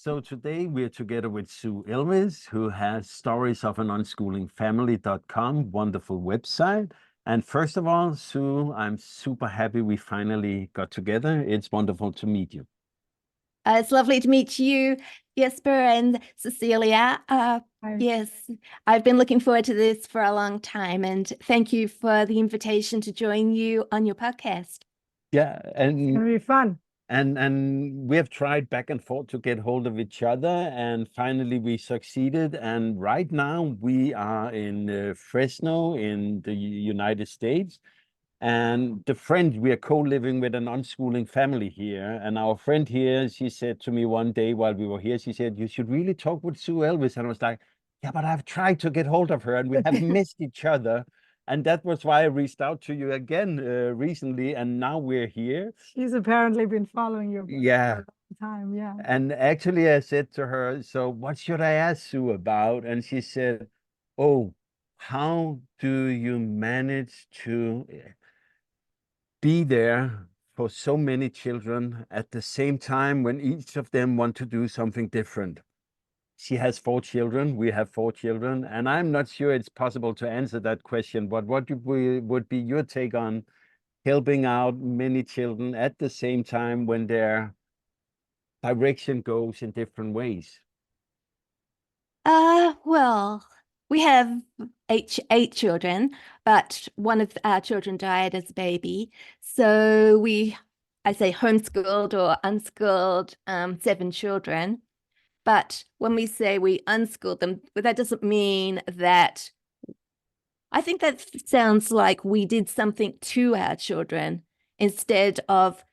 So today we're together with Sue Elvis, who has stories of an unschoolingfamily.com, wonderful website. And first of all, Sue, I'm super happy we finally got together. It's wonderful to meet you. It's lovely to meet you, Jesper and Cecilia. Yes, I've been looking forward to this for a long time, and thank you for the invitation to join you on your podcast. Yeah, It's gonna be fun. and we have tried back and forth to get hold of each other, and finally we succeeded. And right now we are in Fresno in the United States. And the friend, we are co-living with an unschooling family here. And our friend here, she said to me one day while we were here, she said, you should really talk with Sue Elvis. And I was like, yeah, but I've tried to get hold of her and we have missed each other. And that was why I reached out to you again recently. And now we're here. She's apparently been following you for Yeah. a long time. Yeah. And actually I said to her, so what should I ask Sue about? And she said, oh, how do you manage to be there for so many children at the same time when each of them want to do something different? She has 4 children, we have 4 children, and I'm not sure it's possible to answer that question, but what would be your take on helping out many children at the same time when their direction goes in different ways? Well, we have eight children, but one of our children died as a baby. So I say homeschooled or unschooled 7 children. But when we say we unschooled them, but that doesn't mean that. I think that sounds like we did something to our children instead of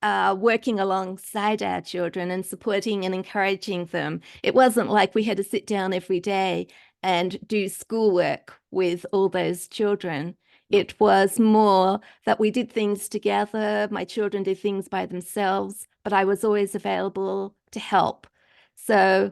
working alongside our children and supporting and encouraging them. It wasn't like we had to sit down every day and do schoolwork with all those children. It was more that we did things together. My children did things by themselves, but I was always available to help. So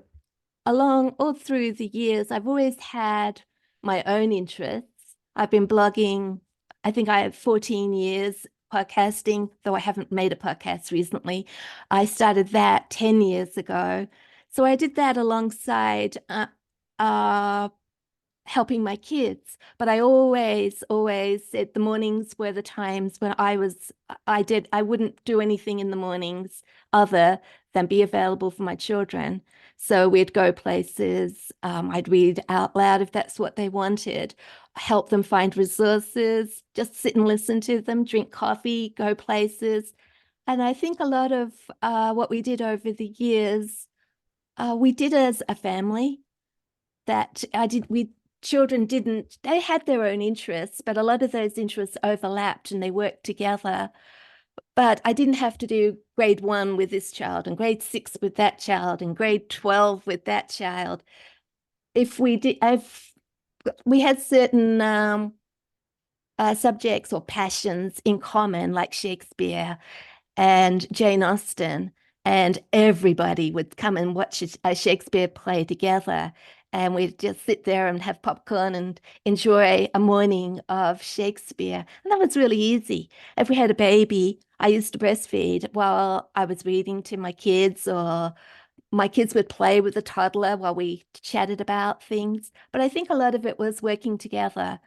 along all through the years, I've always had my own interests. I've been blogging. I think I have 14 years podcasting, though I haven't made a podcast recently. I started that 10 years ago. So I did that alongside helping my kids. But I always said the mornings were the times when I wouldn't do anything in the mornings other than be available for my children. So we'd go places. I'd read out loud if that's what they wanted, help them find resources, just sit and listen to them, drink coffee, go places. And I think a lot of what we did over the years, we did as a family. Children didn't, they had their own interests, but a lot of those interests overlapped and they worked together. But I didn't have to do grade 1 with this child and grade 6 with that child and grade 12 with that child. If we had certain subjects or passions in common, like Shakespeare and Jane Austen, and everybody would come and watch a Shakespeare play together. And we'd just sit there and have popcorn and enjoy a morning of Shakespeare. And that was really easy. If we had a baby, I used to breastfeed while I was reading to my kids, or my kids would play with the toddler while we chatted about things. But I think a lot of it was working together,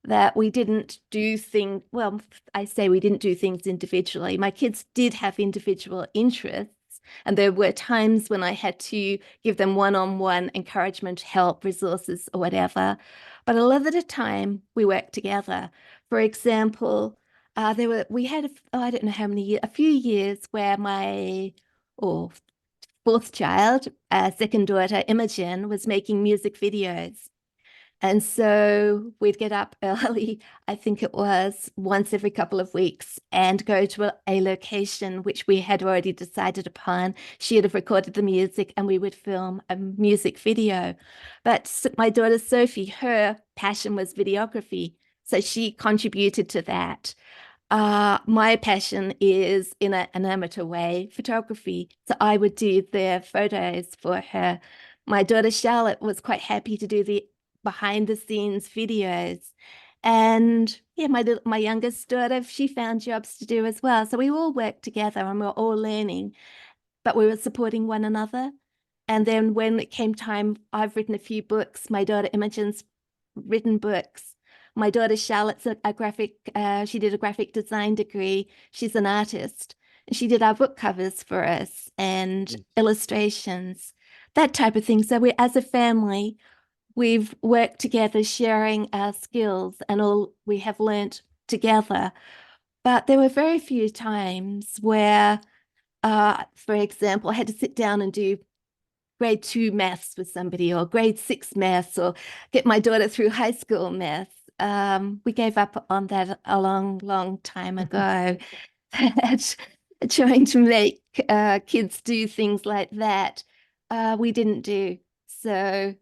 that we didn't do things, well, I say we didn't do things individually. My kids did have individual interests. And there were times when I had to give them one-on-one encouragement, help, resources, or whatever. But a lot of the time we worked together. For example, we had, I don't know how many years, a few years where my fourth child, second daughter, Imogen, was making music videos. And so we'd get up early, I think it was once every couple of weeks, and go to a location which we had already decided upon. She'd have recorded the music and we would film a music video. But my daughter Sophie, her passion was videography, so she contributed to that. My passion is in an amateur way, photography. So I would do their photos for her. My daughter Charlotte was quite happy to do the behind the scenes videos. And yeah, my youngest daughter, she found jobs to do as well. So we all worked together and we're all learning. but we were supporting one another. And then when it came time, I've written a few books. My daughter Imogen's written books. My daughter Charlotte's she did a graphic design degree. She's an artist. And she did our book covers for us and illustrations, that type of thing. So we, as a family, we've worked together, sharing our skills and all we have learnt together. But there were very few times where, for example, I had to sit down and do grade 2 maths with somebody or grade 6 maths or get my daughter through high school maths. We gave up on that a long time ago. Trying to make kids do things like that, we didn't do. So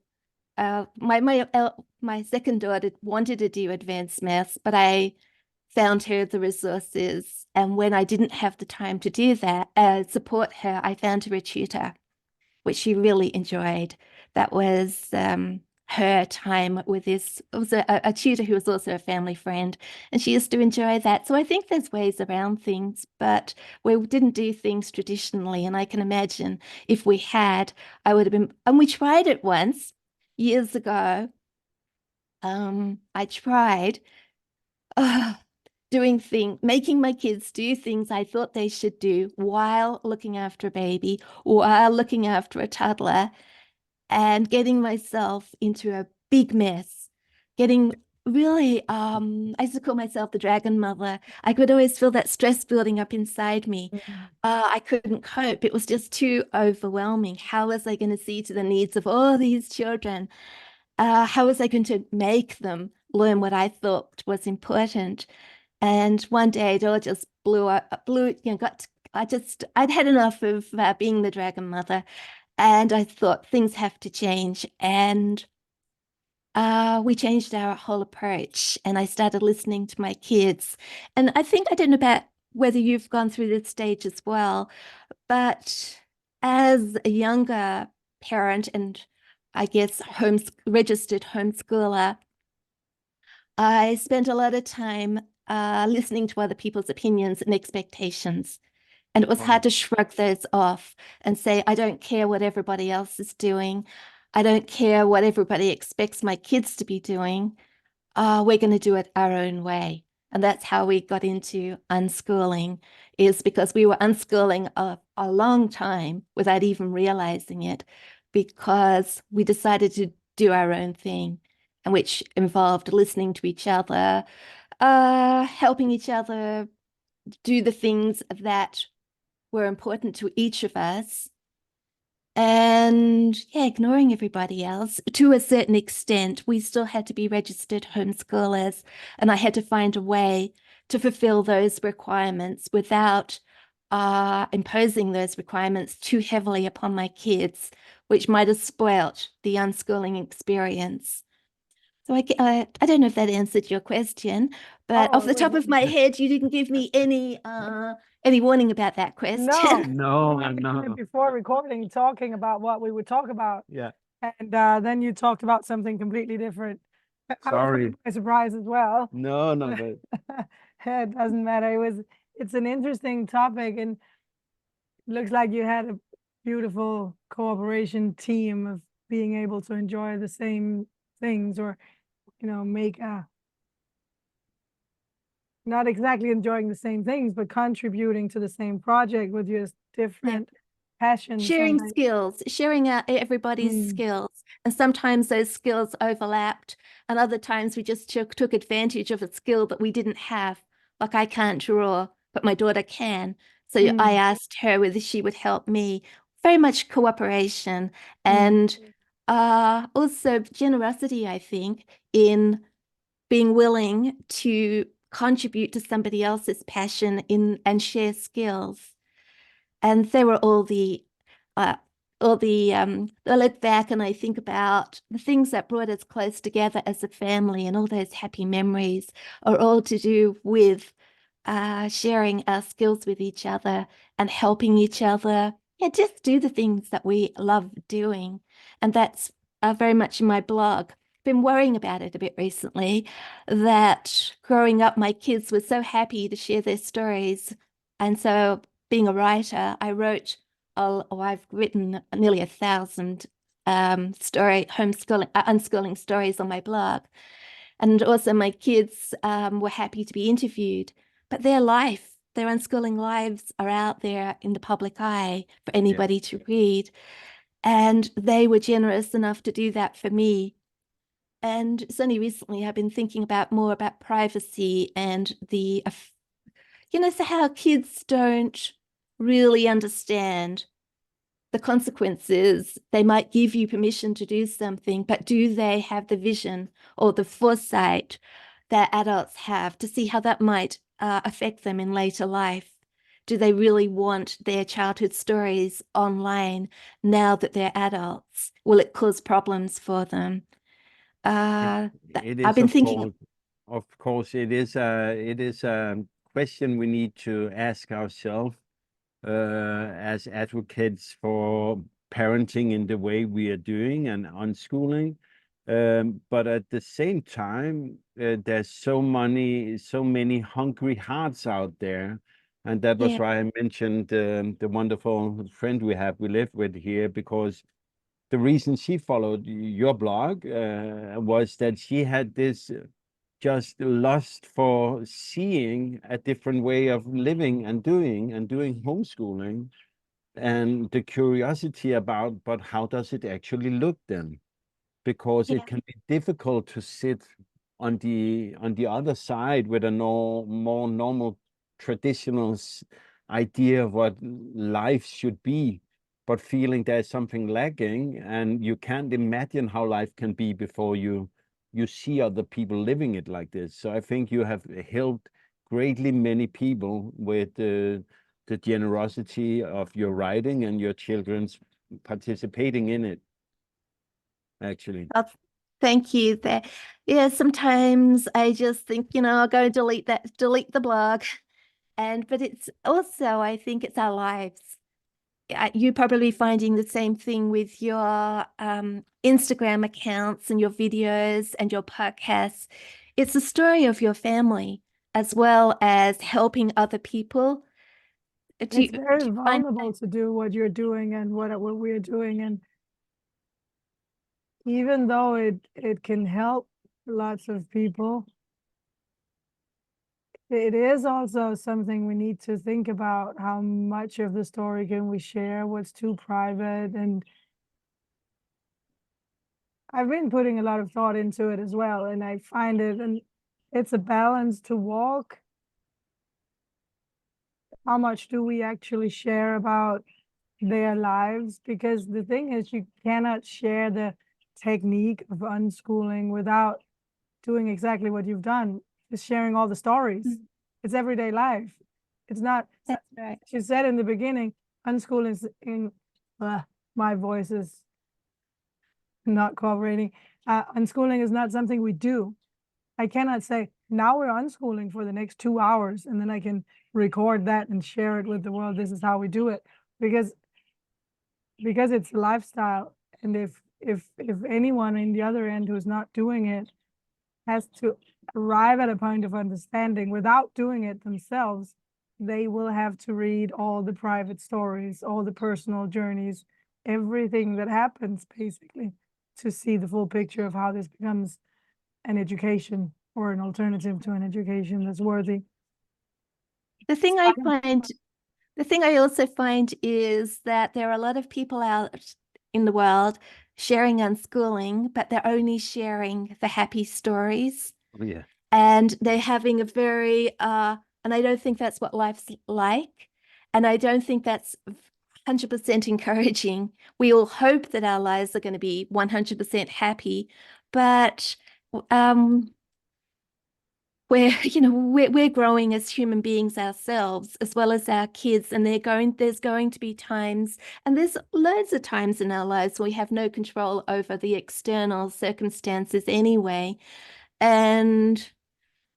my second daughter wanted to do advanced maths, but I found her the resources. And when I didn't have the time to do that, support her, I found her a tutor, which she really enjoyed. That was her time with this. It was a tutor who was also a family friend, and she used to enjoy that. So I think there's ways around things, but we didn't do things traditionally. And I can imagine if we had, I would have been, and we tried it once years ago. I tried making my kids do things I thought they should do while looking after a baby or while looking after a toddler, and getting myself into a big mess, getting really, I used to call myself the dragon mother. I could always feel that stress building up inside me. I couldn't cope. It was just too overwhelming. How was I going to see to the needs of all these children? How was I going to make them learn what I thought was important? And one day it all just I'd had enough of being the dragon mother. And I thought things have to change. And we changed our whole approach. And I started listening to my kids. And I don't know about whether you've gone through this stage as well, but as a younger parent and I guess registered homeschooler, I spent a lot of time listening to other people's opinions and expectations. And it was hard to shrug those off and say, I don't care what everybody else is doing. I don't care what everybody expects my kids to be doing. We're going to do it our own way. And that's how we got into unschooling, is because we were unschooling a long time without even realizing it, because we decided to do our own thing, and which involved listening to each other, helping each other do the things that were important to each of us, and ignoring everybody else. To a certain extent, we still had to be registered homeschoolers, and I had to find a way to fulfill those requirements without imposing those requirements too heavily upon my kids, which might have spoilt the unschooling experience. So I don't know if that answered your question, but off the top of my head, you didn't give me any warning about that question. No. Before recording, talking about what we would talk about. Yeah. And then you talked about something completely different. Sorry. I was surprised as well. No, but It doesn't matter. It's an interesting topic, and looks like you had a beautiful cooperation team of being able to enjoy the same things, or make not exactly enjoying the same things, but contributing to the same project with just different passions. Sharing skills, sharing everybody's skills. And sometimes those skills overlapped, and other times we just took advantage of a skill that we didn't have. Like I can't draw, but my daughter can. So I asked her whether she would help me. Very much cooperation, and also generosity, I think, in being willing to contribute to somebody else's passion and share skills. And there were I look back and I think about the things that brought us close together as a family, and all those happy memories are all to do with sharing our skills with each other and helping each other. Yeah, just do the things that we love doing. And that's very much in my blog. Been worrying about it a bit recently, that growing up, my kids were so happy to share their stories. And so being a writer, I wrote I've written nearly 1,000 unschooling stories on my blog. And also my kids were happy to be interviewed, but their unschooling lives are out there in the public eye for anybody to read. And they were generous enough to do that for me. And it's only recently I've been thinking more about privacy and so how kids don't really understand the consequences. They might give you permission to do something, but do they have the vision or the foresight that adults have to see how that might affect them in later life? Do they really want their childhood stories online now that they're adults? Will it cause problems for them? It I've is, been thinking. of course, it is a question we need to ask ourselves as advocates for parenting in the way we are doing and unschooling. But at the same time, there's so many hungry hearts out there. And that was Yeah. why I mentioned the wonderful friend we live with here, because the reason she followed your blog was that she had this just lust for seeing a different way of living and doing homeschooling, and the curiosity about, but how does it actually look then? Because it Yeah. can be difficult to sit on the other side with a more normal traditional idea of what life should be, but feeling there's something lacking, and you can't imagine how life can be before you see other people living it like this. So I think you have helped greatly many people with the generosity of your writing and your children's participating in it, actually. Oh, thank you. Yeah, sometimes I just think, I'll go delete the blog. But it's also, I think it's our lives. You're probably finding the same thing with your Instagram accounts and your videos and your podcasts. It's the story of your family as well as helping other people. It's Do very you find vulnerable to do what you're doing and what we're doing. And even though it can help lots of people, it is also something we need to think about. How much of the story can we share? What's too private? And I've been putting a lot of thought into it as well. And I find it's a balance to walk. How much do we actually share about their lives? Because the thing is, you cannot share the technique of unschooling without doing exactly what you've done, is sharing all the stories. It's everyday life. It's not, that's right. she said in the beginning, unschooling is my voice is not cooperating. Unschooling is not something we do. I cannot say, now we're unschooling for the next 2 hours, and then I can record that and share it with the world. This is how we do it. Because it's a lifestyle. And if anyone in the other end who's not doing it has to arrive at a point of understanding without doing it themselves, they will have to read all the private stories, all the personal journeys, everything that happens, basically, to see the full picture of how this becomes an education or an alternative to an education that's worthy. The thing I also find is that there are a lot of people out in the world sharing unschooling, but they're only sharing the happy stories. Yeah. And they're having a very, and I don't think that's what life's like. And I don't think that's 100% encouraging. We all hope that our lives are going to be 100% happy, but we're growing as human beings ourselves, as well as our kids, and there's going to be times, and there's loads of times in our lives where we have no control over the external circumstances anyway. And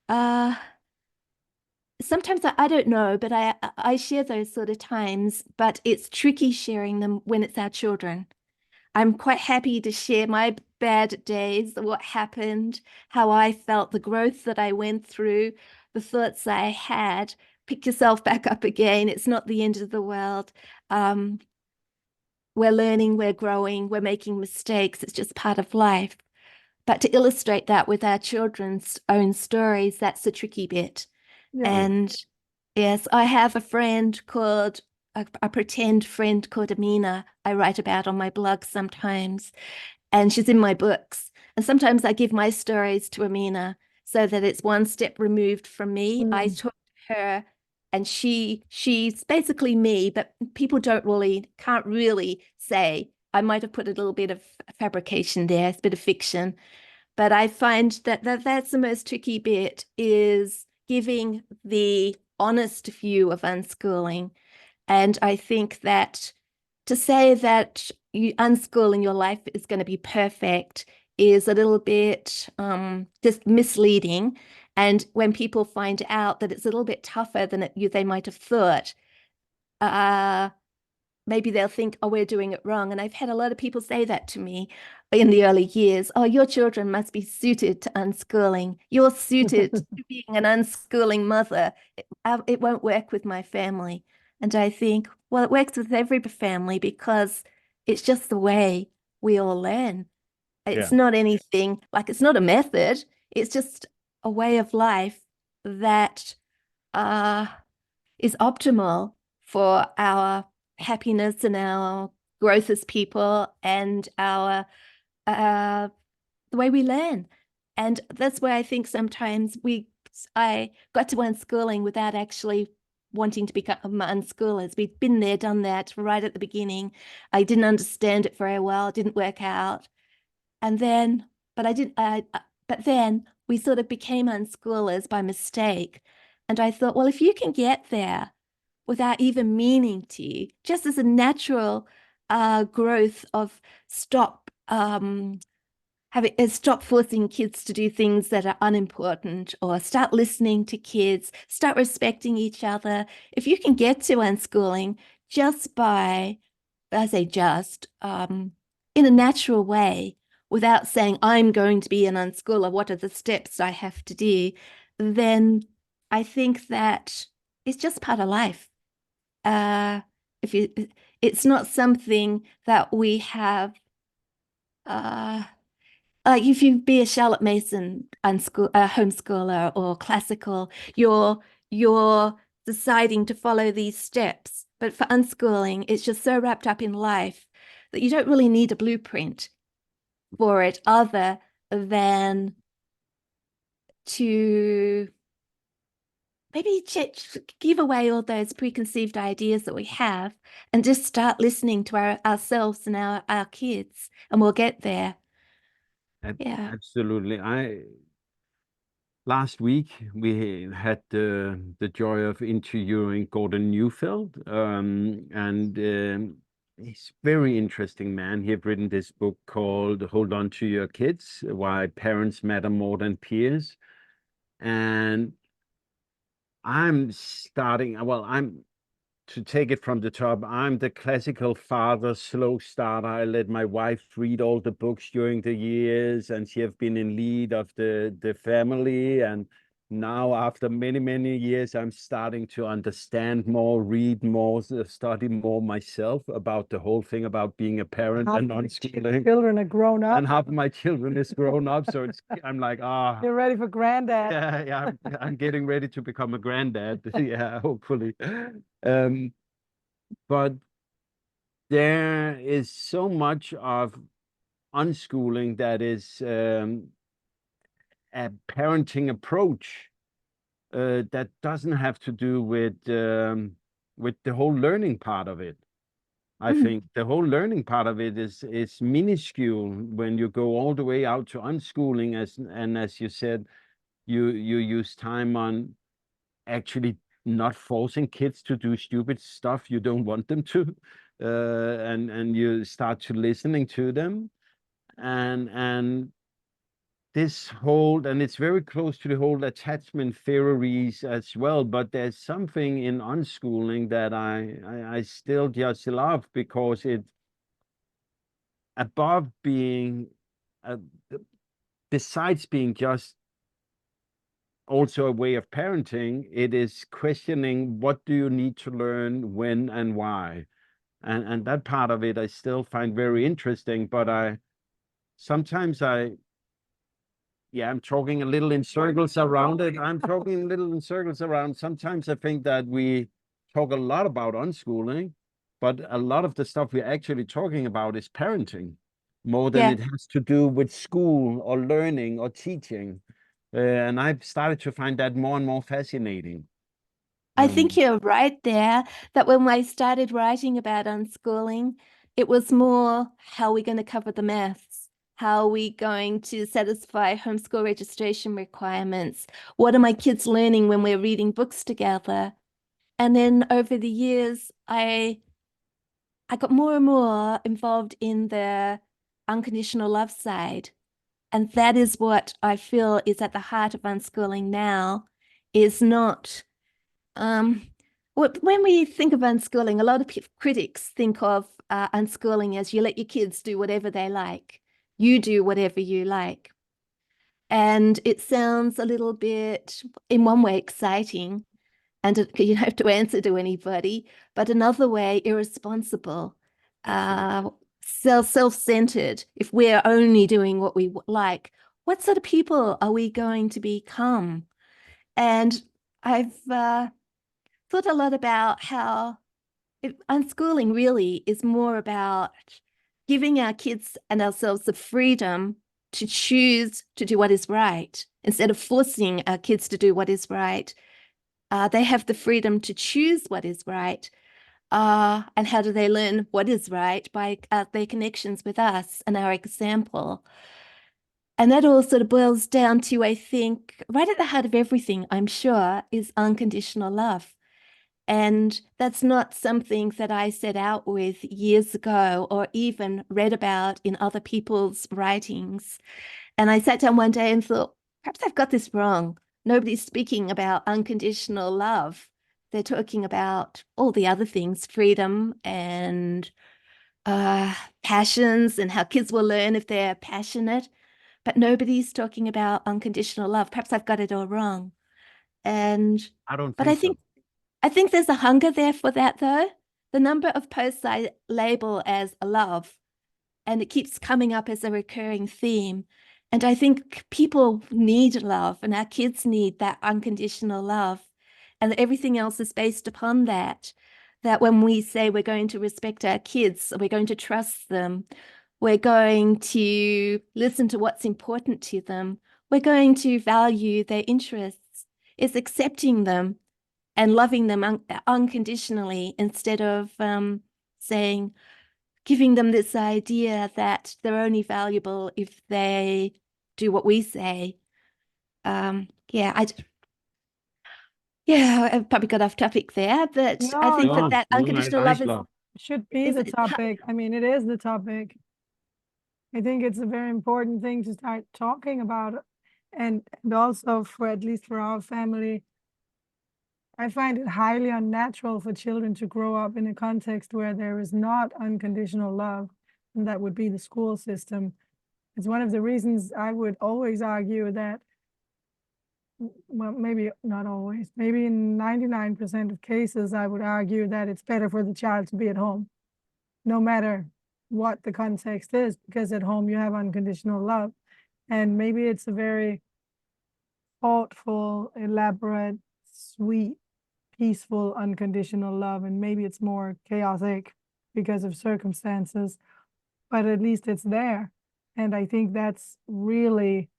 sometimes I don't know, but I share those sort of times, but it's tricky sharing them when it's our children. I'm quite happy to share my bad days, what happened, how I felt, the growth that I went through, the thoughts I had. Pick yourself back up again. It's not the end of the world. we're learning, we're growing, we're making mistakes. It's just part of life. But to illustrate that with our children's own stories, that's the tricky bit. Yeah. And yes, I have a friend called, a pretend friend called Amina, I write about on my blog sometimes, and she's in my books. And sometimes I give my stories to Amina so that it's one step removed from me. I talk to her and she's basically me, but people can't really say. I might have put a little bit of fabrication there, a bit of fiction, but I find that's the most tricky bit, is giving the honest view of unschooling. And I think that to say that you unschooling your life is going to be perfect is a little bit just misleading. And when people find out that it's a little bit tougher than they might have thought, maybe they'll think, oh, we're doing it wrong. And I've had a lot of people say that to me in the early years. Oh, your children must be suited to unschooling. You're suited to being an unschooling mother. It won't work with my family. And I think, well, it works with every family because it's just the way we all learn. It's not anything like, it's not a method. It's just a way of life that is optimal for our happiness and our growth as people and our the way we learn. And that's where I think sometimes I got to unschooling without actually wanting to become unschoolers. We'd been there, done that right at the beginning. I didn't understand it very well. It didn't work out. And then, but then we sort of became unschoolers by mistake. And I thought, well, if you can get there without even meaning to, just as a natural growth of stop forcing kids to do things that are unimportant, or start listening to kids, start respecting each other. If you can get to unschooling just by, I say just, in a natural way, without saying, I'm going to be an unschooler, what are the steps I have to do, then I think that it's just part of life. If you, it's not something that we have, like if you be a Charlotte Mason homeschooler or classical, you're deciding to follow these steps. But for unschooling, it's just so wrapped up in life that you don't really need a blueprint for it, other than to maybe give away all those preconceived ideas that we have and just start listening to ourselves and our kids, and we'll get there. Yeah. Absolutely. Last week we had the joy of interviewing Gordon Neufeld, and he's a very interesting man. He had written this book called "Hold On to Your Kids: Why Parents Matter More Than Peers," and to take it from the top, I'm the classical father, slow starter. I let my wife read all the books during the years, and she have been in lead of the family. And now, after many, many years, I'm starting to understand more, read more, study more myself about the whole thing about being a parent and unschooling. Children are grown up. And half of my children is grown up, so I'm like, You're ready for granddad. yeah, I'm getting ready to become a granddad. Yeah, hopefully. But there is so much of unschooling that is a parenting approach that doesn't have to do with the whole learning part of it. I think the whole learning part of it is minuscule when you go all the way out to unschooling, as you said, you use time on actually not forcing kids to do stupid stuff you don't want them to, and you start to listening to them, and this whole, and it's very close to the whole attachment theories as well, but there's something in unschooling that I still just love, because it, above being uh, besides being just also a way of parenting, it is questioning what do you need to learn, when and why. and that part of it I still find very interesting. But sometimes yeah, I'm talking a little in circles around it. I'm talking a little in circles around. Sometimes I think that we talk a lot about unschooling, but a lot of the stuff we're actually talking about is parenting more than Yeah. it has to do with school or learning or teaching. And I've started to find that more and more fascinating. I think you're right there, that when I started writing about unschooling, it was more how are we going to cover the maths? How are we going to satisfy homeschool registration requirements? What are my kids learning when we're reading books together? And then over the years, I got more and more involved in the unconditional love side. And that is what I feel is at the heart of unschooling now, is not when we think of unschooling, a lot of critics think of unschooling as you let your kids do whatever they like. You do whatever you like. And it sounds a little bit, in one way, exciting, and you don't have to answer to anybody, but another way, irresponsible, self-centered. If we're only doing what we like, what sort of people are we going to become? And I've thought a lot about how unschooling really is more about giving our kids and ourselves the freedom to choose to do what is right instead of forcing our kids to do what is right. They have the freedom to choose what is right. And how do they learn what is right? By their connections with us and our example. And that all sort of boils down to, I think, right at the heart of everything, I'm sure, is unconditional love. And that's not something that I set out with years ago or even read about in other people's writings. And I sat down one day and thought, perhaps I've got this wrong. Nobody's speaking about unconditional love. They're talking about all the other things, freedom and passions, and how kids will learn if they're passionate. But nobody's talking about unconditional love. Perhaps I've got it all wrong. And I don't but think so. I think there's a hunger there for that, though. The number of posts I label as love, and it keeps coming up as a recurring theme. And I think people need love, and our kids need that unconditional love. And everything else is based upon that. That when we say we're going to respect our kids, we're going to trust them, we're going to listen to what's important to them, we're going to value their interests, is accepting them and loving them unconditionally instead of saying, giving them this idea that they're only valuable if they do what we say. Yeah, I've probably got off topic there, but I No, think no, that No, unconditional nice love love. should be is the topic. I mean, it is the topic. I think it's a very important thing to start talking about, and also for, at least for our family, I find it highly unnatural for children to grow up in a context where there is not unconditional love, and that would be the school system. It's one of the reasons I would always argue that, well, maybe not always, maybe in 99% of cases, I would argue that it's better for the child to be at home, no matter what the context is, because at home you have unconditional love. And maybe it's a very thoughtful, elaborate, sweet, peaceful, unconditional love. And maybe it's more chaotic because of circumstances, but at least it's there. And I think that's really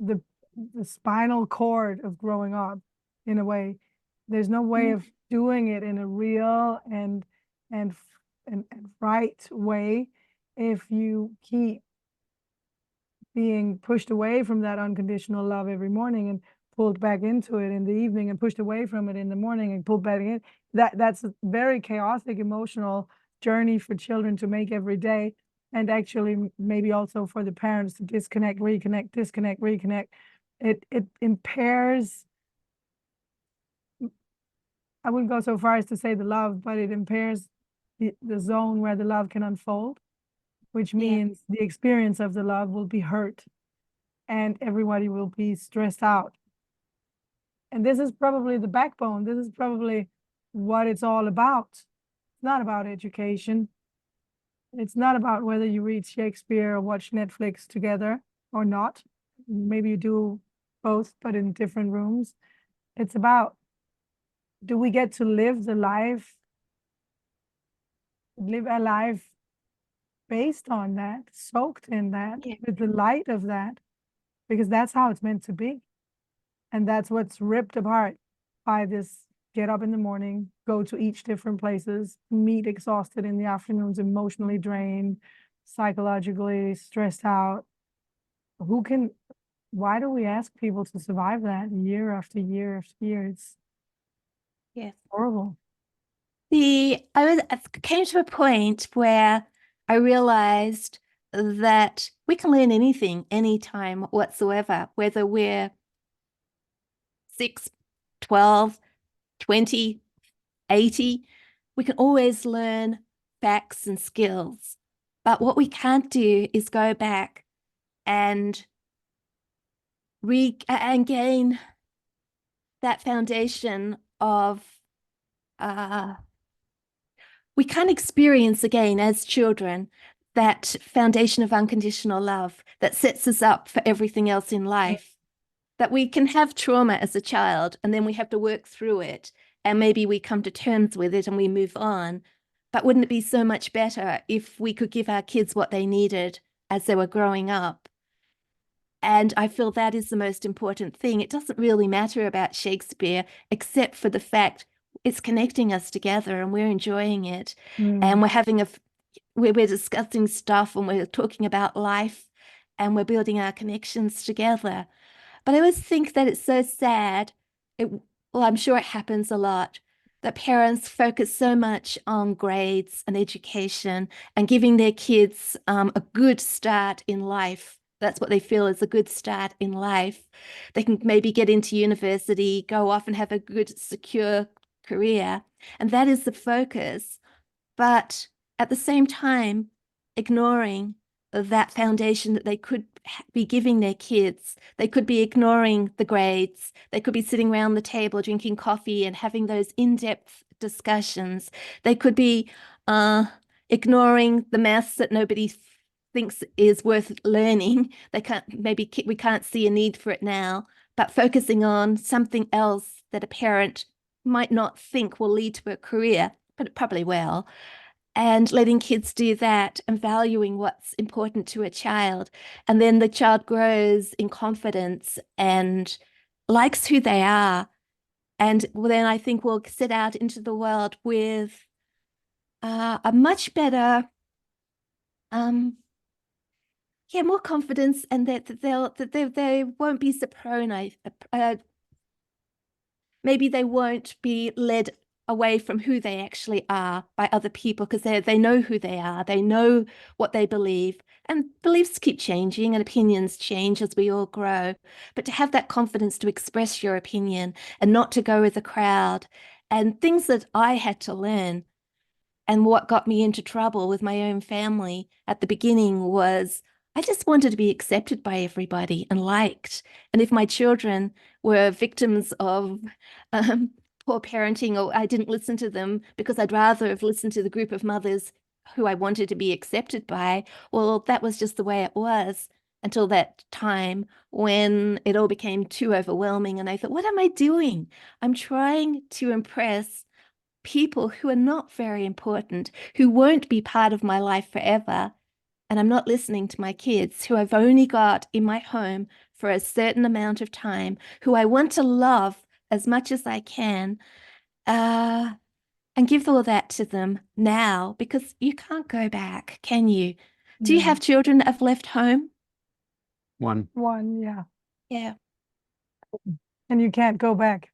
the spinal cord of growing up, in a way. There's no way of doing it in a real and right way if you keep being pushed away from that unconditional love every morning and pulled back into it in the evening, and pushed away from it in the morning and pulled back in. That's a very chaotic emotional journey for children to make every day, and actually maybe also for the parents to disconnect, reconnect, disconnect, reconnect. It impairs, I wouldn't go so far as to say the love, but it impairs the zone where the love can unfold, which means the experience of the love will be hurt and everybody will be stressed out. And this is probably the backbone. This is probably what it's all about. It's not about education. It's not about whether you read Shakespeare or watch Netflix together or not. Maybe you do both, but in different rooms. It's about, do we get to live a life based on that, soaked in that, Yeah. with the light of that, because that's how it's meant to be. And that's what's ripped apart by this get up in the morning, go to each different places, meet exhausted in the afternoons, emotionally drained, psychologically stressed out. Why do we ask people to survive that year after year after year? It's horrible. I came to a point where I realized that we can learn anything, anytime whatsoever, whether we're 6, 12, 20, 80, we can always learn facts and skills. But what we can't do is go back and gain that foundation of we can't experience again as children that foundation of unconditional love that sets us up for everything else in life. That we can have trauma as a child and then we have to work through it and maybe we come to terms with it and we move on. But wouldn't it be so much better if we could give our kids what they needed as they were growing up? And I feel that is the most important thing. It doesn't really matter about Shakespeare, except for the fact it's connecting us together and we're enjoying it. And we're discussing stuff and we're talking about life and we're building our connections together. But I always think that it's so sad. Well, I'm sure it happens a lot, that parents focus so much on grades and education and giving their kids a good start in life. That's what they feel is a good start in life. They can maybe get into university, go off and have a good, secure career. And that is the focus. But at the same time, ignoring that foundation that they could be giving their kids. They could be ignoring the grades. They could be sitting around the table drinking coffee and having those in-depth discussions. They could be ignoring the maths that nobody thinks is worth learning. We can't see a need for it now, but focusing on something else that a parent might not think will lead to a career, but it probably will. And letting kids do that and valuing what's important to a child. And then the child grows in confidence and likes who they are. And then I think we'll set out into the world with a much better, more confidence, and that they won't be so prone. Maybe they won't be led away from who they actually are by other people because they know who they are. They know what they believe, and beliefs keep changing and opinions change as we all grow. But to have that confidence to express your opinion and not to go with the crowd, and things that I had to learn, and what got me into trouble with my own family at the beginning was I just wanted to be accepted by everybody and liked. And if my children were victims of poor parenting, or I didn't listen to them because I'd rather have listened to the group of mothers who I wanted to be accepted by, well, that was just the way it was until that time when it all became too overwhelming. And I thought, what am I doing? I'm trying to impress people who are not very important, who won't be part of my life forever. And I'm not listening to my kids who I've only got in my home for a certain amount of time, who I want to love as much as I can, and give all that to them now, because you can't go back, can you? Do you have children that have left home? One, yeah. Yeah. And you can't go back.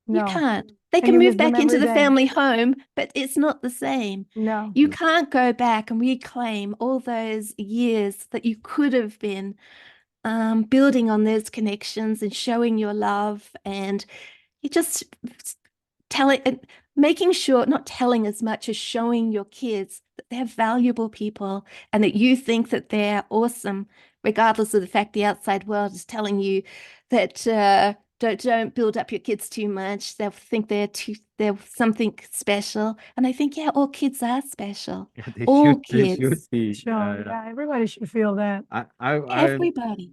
You No. can't. They And can you move miss them back into every the day. family home, but it's not the same. No. You can't go back and reclaim all those years that you could have been building on those connections and showing your love, and you just making sure, not telling as much as showing your kids that they're valuable people and that you think that they're awesome, regardless of the fact the outside world is telling you that don't build up your kids too much. They'll think they're something special. And I think, yeah, all kids are special. Yeah, they All should. They should kids, be. Sure, yeah, everybody should feel that. everybody.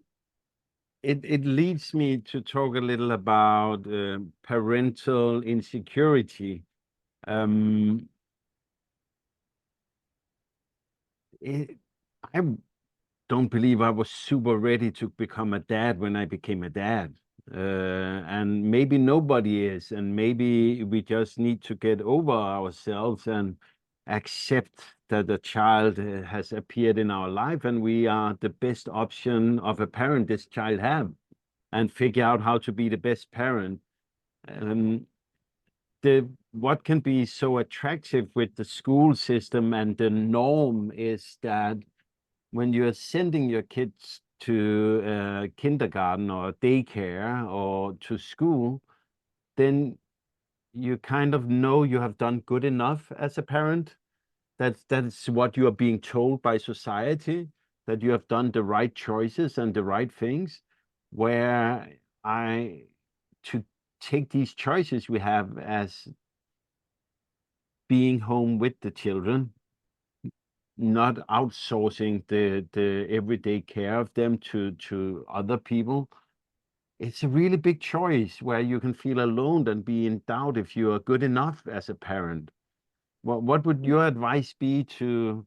It leads me to talk a little about parental insecurity. I don't believe I was super ready to become a dad when I became a dad. And maybe nobody is, and maybe we just need to get over ourselves and accept that a child has appeared in our life and we are the best option of a parent this child have, and figure out how to be the best parent. What can be so attractive with the school system and the norm is that when you're sending your kids to kindergarten or daycare or to school, then you kind of know you have done good enough as a parent. That's what you are being told by society, that you have done the right choices and the right things. Where to take these choices we have as being home with the children, not outsourcing the everyday care of them to other people. It's a really big choice where you can feel alone and be in doubt if you are good enough as a parent. What would your advice be to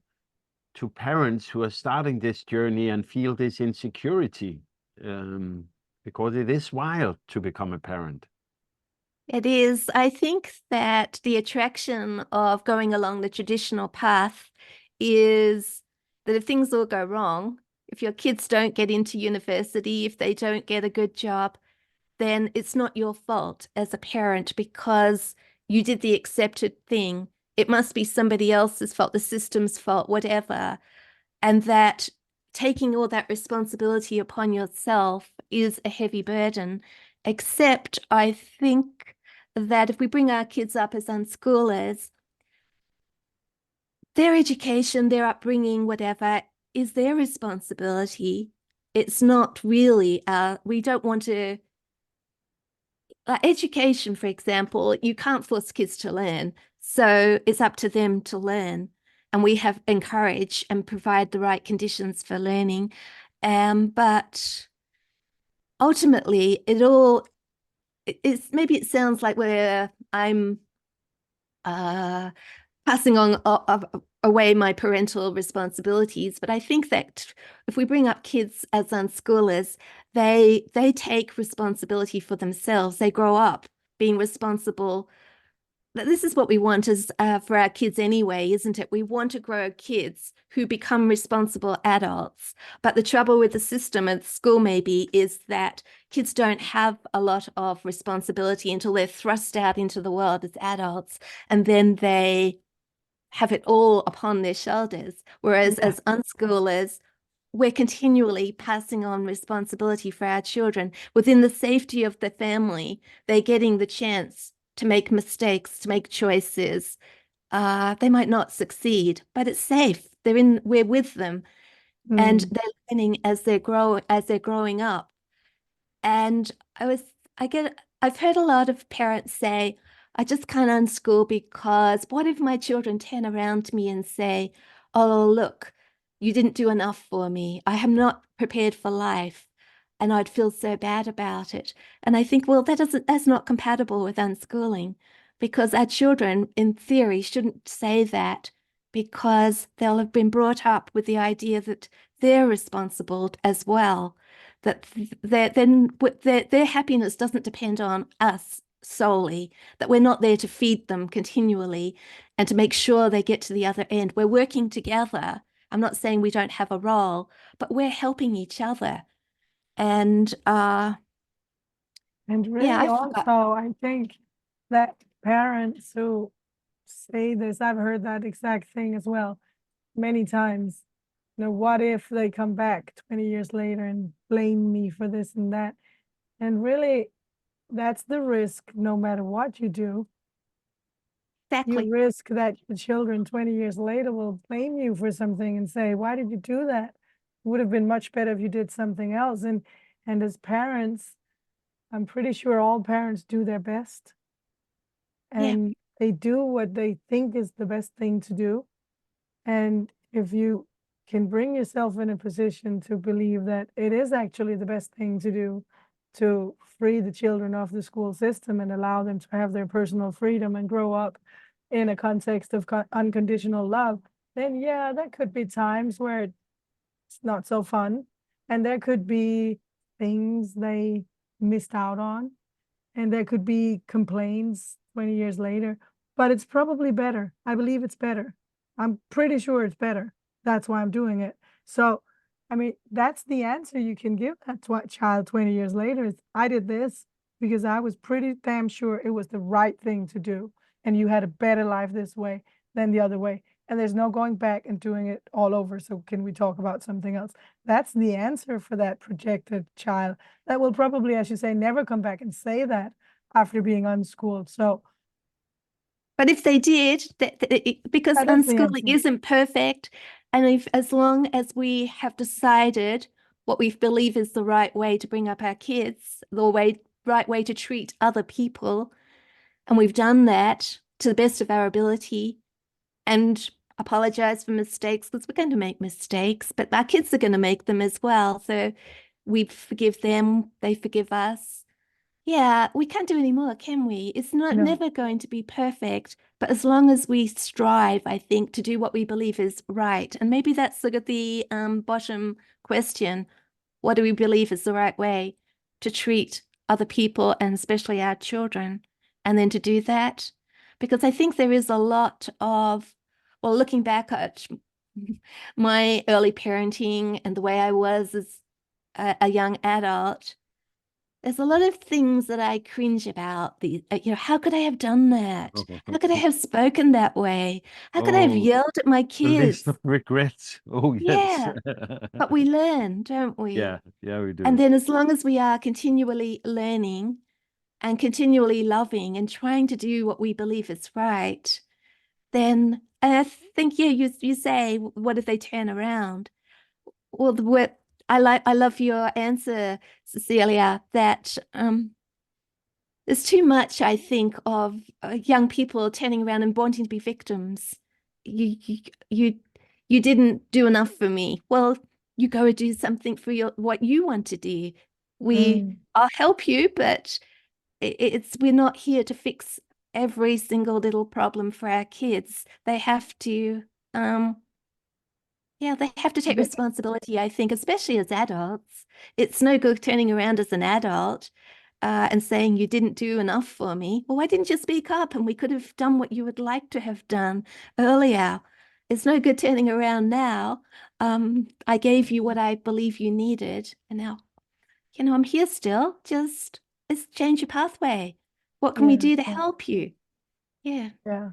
parents who are starting this journey and feel this insecurity? Because it is wild to become a parent. It is. I think that the attraction of going along the traditional path is that if things all go wrong, if your kids don't get into university, if they don't get a good job, then it's not your fault as a parent because you did the accepted thing. It must be somebody else's fault, the system's fault, whatever. And that taking all that responsibility upon yourself is a heavy burden. Except I think that if we bring our kids up as unschoolers, their education, their upbringing, whatever, is their responsibility. It's not really, we don't want to, education, for example, you can't force kids to learn. So it's up to them to learn. And we have encourage and provide the right conditions for learning. But ultimately, maybe it sounds like I'm passing on away my parental responsibilities, but I think that if we bring up kids as unschoolers, they take responsibility for themselves. They grow up being responsible. This is what we want as for our kids anyway, isn't it? We want to grow kids who become responsible adults. But the trouble with the system at school maybe is that kids don't have a lot of responsibility until they're thrust out into the world as adults, and then they have it all upon their shoulders. Whereas as unschoolers, we're continually passing on responsibility for our children within the safety of the family. They're getting the chance to make mistakes, to make choices. They might not succeed, but it's safe. We're with them, and they're learning as they're growing up. And I've heard a lot of parents say, I just can't unschool because what if my children turn around to me and say, oh, look, you didn't do enough for me. I am not prepared for life. And I'd feel so bad about it. And I think, well, that's not compatible with unschooling, because our children, in theory, shouldn't say that, because they'll have been brought up with the idea that they're responsible as well, that their happiness doesn't depend on us solely, that we're not there to feed them continually and to make sure they get to the other end. We're working together. I'm not saying we don't have a role, but we're helping each other. And really yeah, also, I think that parents who say this, I've heard that exact thing as well many times. What if they come back 20 years later and blame me for this and that? And really, that's the risk no matter what you do. exactly. You risk that your children 20 years later will blame you for something and say, why did you do that? It would have been much better if you did something else. And as parents, I'm pretty sure all parents do their best, and they do what they think is the best thing to do. And if you can bring yourself in a position to believe that it is actually the best thing to do to free the children of the school system and allow them to have their personal freedom and grow up in a context of unconditional love, then yeah, there could be times where it's not so fun. And there could be things they missed out on. And there could be complaints 20 years later, but it's probably better. I believe it's better. I'm pretty sure it's better. That's why I'm doing it. So, I mean, that's the answer you can give that child 20 years later is I did this because I was pretty damn sure it was the right thing to do. And you had a better life this way than the other way. And there's no going back and doing it all over. So can we talk about something else? That's the answer for that projected child that will probably, as you say, never come back and say that after being unschooled. So, but if they did, because that is the unschooling answer. isn't perfect, and if as long as we have decided what we believe is the right way to bring up our kids, the right way to treat other people, and we've done that to the best of our ability, and apologize for mistakes because we're going to make mistakes, but our kids are going to make them as well. So we forgive them, they forgive us. Yeah, we can't do any more, can we? It's not No. never going to be perfect, but as long as we strive, I think, to do what we believe is right. And maybe that's sort of the bottom question. What do we believe is the right way to treat other people and especially our children? And then to do that, because I think there is a lot of, well, looking back at my early parenting and the way I was as a young adult, there's a lot of things that I cringe about. How could I have done that? How could I have spoken that way? How could I have Oh, yelled at my the list kids? of regrets. Oh, yes. Yeah, but we learn, don't we? Yeah, yeah, we And do. then as long as we are continually learning and continually loving and trying to do what we believe is right, then and I think, yeah, you say, what if they turn around? Well, I love your answer, Cecilia, that there's too much, I think, of young people turning around and wanting to be victims. You, you, you, you didn't do enough for me. Well, you go and do something for what you want to do. I'll help you, but we're not here to fix every single little problem for our kids. They have to, they have to take responsibility, I think, especially as adults. It's no good turning around as an adult and saying you didn't do enough for me. Well, why didn't you speak up and we could have done what you would like to have done earlier? It's no good turning around now. I gave you what I believe you needed, and now, I'm here still. Just let's change your pathway. What can we do to help you? Yeah. Yeah.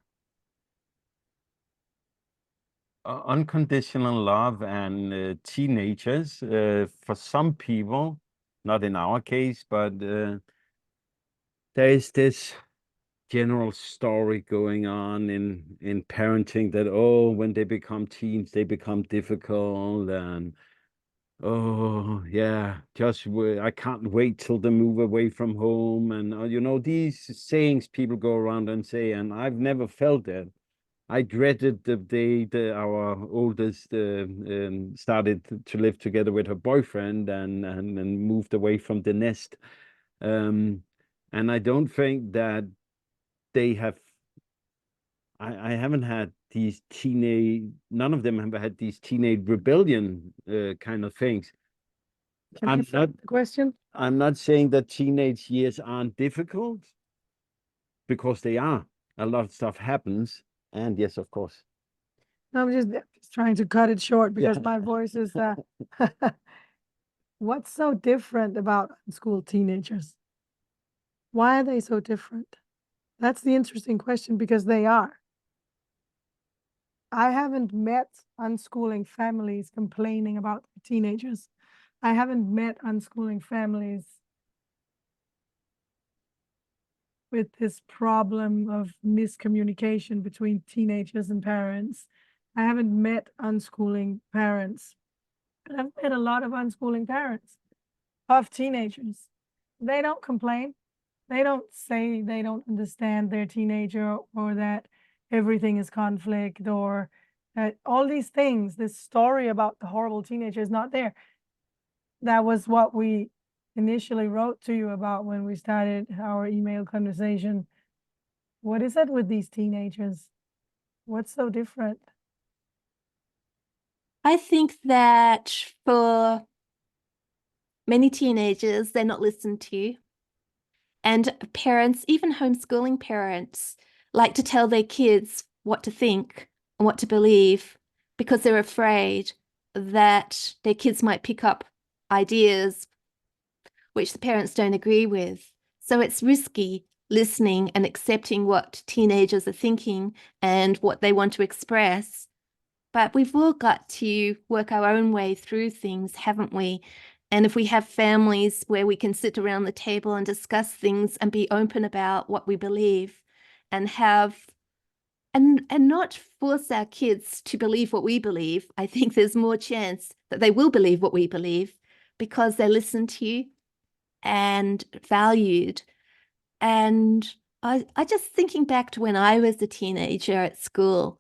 Unconditional love and teenagers, for some people, not in our case, but there is this general story going on in parenting that, oh, when they become teens, they become difficult, and oh yeah, I can't wait till they move away from home, and these sayings people go around and say, and I've never felt that. I dreaded the day that our oldest started to live together with her boyfriend and moved away from the nest. And I don't think that they have. I haven't had these none of them have had these teenage rebellion kind of things. Can I flip the question? I'm not saying that teenage years aren't difficult, because they are. A lot of stuff happens, and yes, of course. No, I'm just trying to cut it short because my voice is what's so different about unschooled teenagers? Why are they so different? That's the interesting question, because they are. I haven't met unschooling families complaining about teenagers. I haven't met unschooling families with this problem of miscommunication between teenagers and parents. I haven't met unschooling parents, but I've met a lot of unschooling parents of teenagers they don't complain. They don't say they don't understand their teenager, or that everything is conflict, or that all these things, this story about the horrible teenager is not there. That was what we initially wrote to you about when we started our email conversation. What is it with these teenagers? What's so different? I think that for many teenagers, they're not listened to. And parents, even homeschooling parents, like to tell their kids what to think and what to believe because they're afraid that their kids might pick up ideas which the parents don't agree with. So it's risky listening and accepting what teenagers are thinking and what they want to express. But we've all got to work our own way through things, haven't we? And if we have families where we can sit around the table and discuss things and be open about what we believe and have and not force our kids to believe what we believe, I think there's more chance that they will believe what we believe because they're listened to and valued. And I just thinking back to when I was a teenager at school,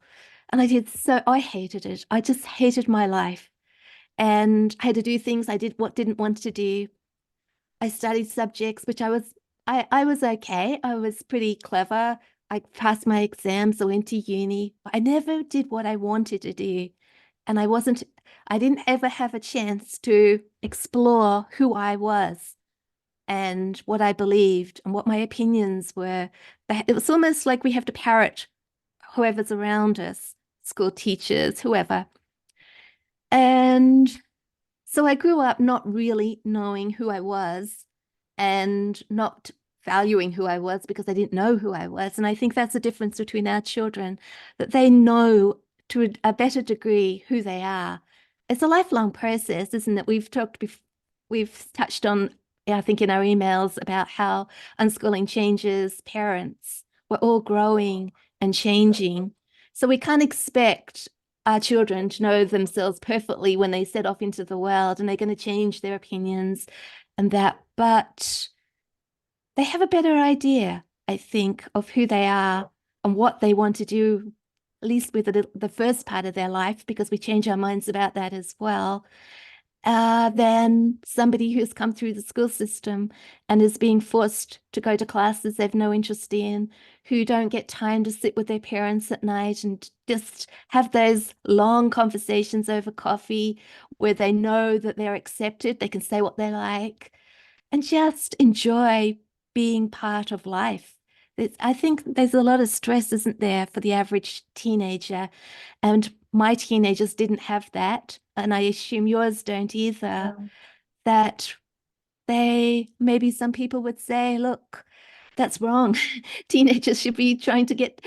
and I hated it. I just hated my life. And I had to do things I didn't want to do. I studied subjects which I was okay. I was pretty clever. I passed my exams. I went to uni. I never did what I wanted to do. And I didn't ever have a chance to explore who I was and what I believed and what my opinions were. It was almost like we have to parrot whoever's around us, school teachers, whoever. And so I grew up not really knowing who I was and not valuing who I was because I didn't know who I was. And I think that's the difference between our children, that they know to a better degree who they are. It's a lifelong process, isn't it? We've touched on, I think, in our emails about how unschooling changes parents. We're all growing and changing. So we can't expect our children to know themselves perfectly when they set off into the world, and they're going to change their opinions and that, but they have a better idea, I think, of who they are and what they want to do, at least with the first part of their life, because we change our minds about that as well, than somebody who's come through the school system and is being forced to go to classes they've no interest in, who don't get time to sit with their parents at night and just have those long conversations over coffee where they know that they're accepted, they can say what they like, and just enjoy being part of life. I think there's a lot of stress, isn't there, for the average teenager? And my teenagers didn't have that, and I assume yours don't either. That maybe some people would say, look, that's wrong. Teenagers should be trying to get,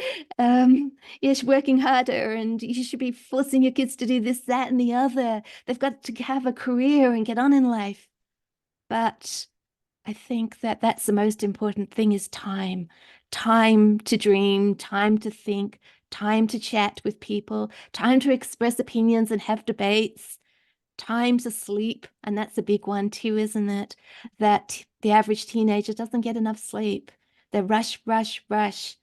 yes, working harder, and you should be forcing your kids to do this, that, and the other. They've got to have a career and get on in life. But I think that that's the most important thing, is time to dream, time to think, time to chat with people, time to express opinions and have debates, time to sleep. And that's a big one too, isn't it? That the average teenager doesn't get enough sleep. They rush, rush, rush.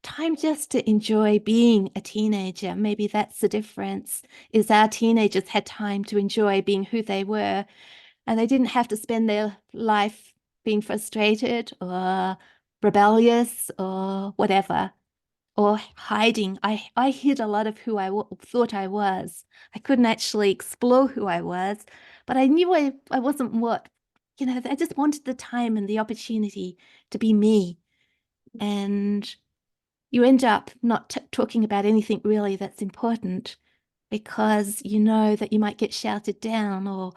Time just to enjoy being a teenager. Maybe that's the difference, is our teenagers had time to enjoy being who they were, and they didn't have to spend their life being frustrated or rebellious or whatever, or hiding. I hid a lot of who I thought I was. I couldn't actually explore who I was, but I knew I wasn't what, I just wanted the time and the opportunity to be me. And you end up not talking about anything really that's important because you know that you might get shouted down, or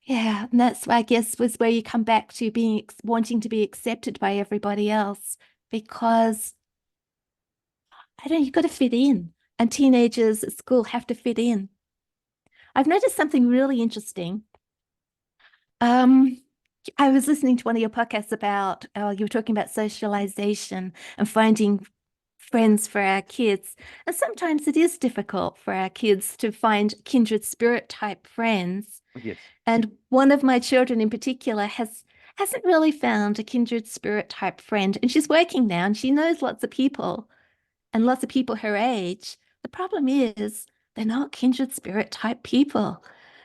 yeah, and that's, I guess, was where you come back to wanting to be accepted by everybody else, because I don't, you've got to fit in, and teenagers at school have to fit in. I've noticed something really interesting. I was listening to one of your podcasts about, you were talking about socialization and finding friends for our kids. And sometimes it is difficult for our kids to find kindred spirit type friends. Yes. And one of my children in particular has hasn't really found a kindred spirit type friend. And she's working now and she knows lots of people and lots of people her age. The problem is they're not kindred spirit type people.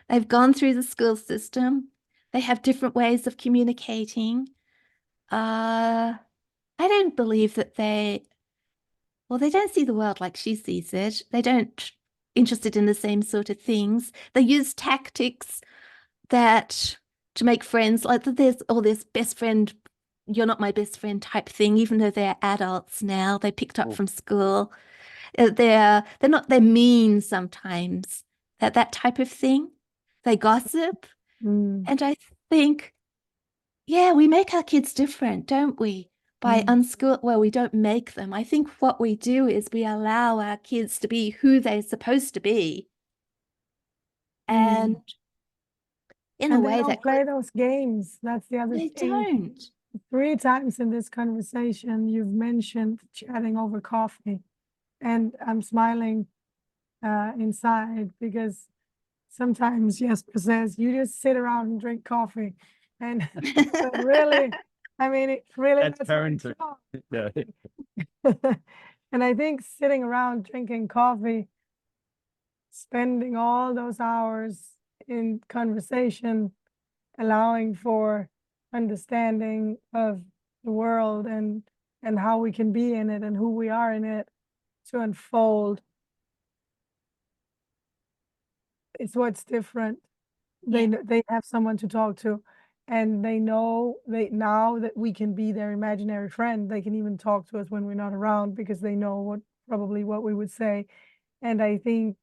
They've gone through the school system. They have different ways of communicating. I don't believe that they don't see the world like she sees it. They don't interested in the same sort of things. They use tactics that to make friends, like there's all this best friend, you're not my best friend type thing, even though they're adults now, they picked up from school. They're mean sometimes, that type of thing. They gossip. And I think, yeah, we make our kids different, don't we? By unschool, well, we don't make them. I think what we do is we allow our kids to be who they're supposed to be. And in a And they way don't that play those games. That's the other they thing. don't. 3 times in this conversation, you've mentioned chatting over coffee. And I'm smiling inside because sometimes Jesper says, you just sit around and drink coffee. And but really, I mean, it really That's parental. Yeah. And I think sitting around drinking coffee, spending all those hours in conversation, allowing for understanding of the world and how we can be in it and who we are in it to unfold. It's what's different. They have someone to talk to, and they know now that we can be their imaginary friend. They can even talk to us when we're not around because they know probably what we would say. And I think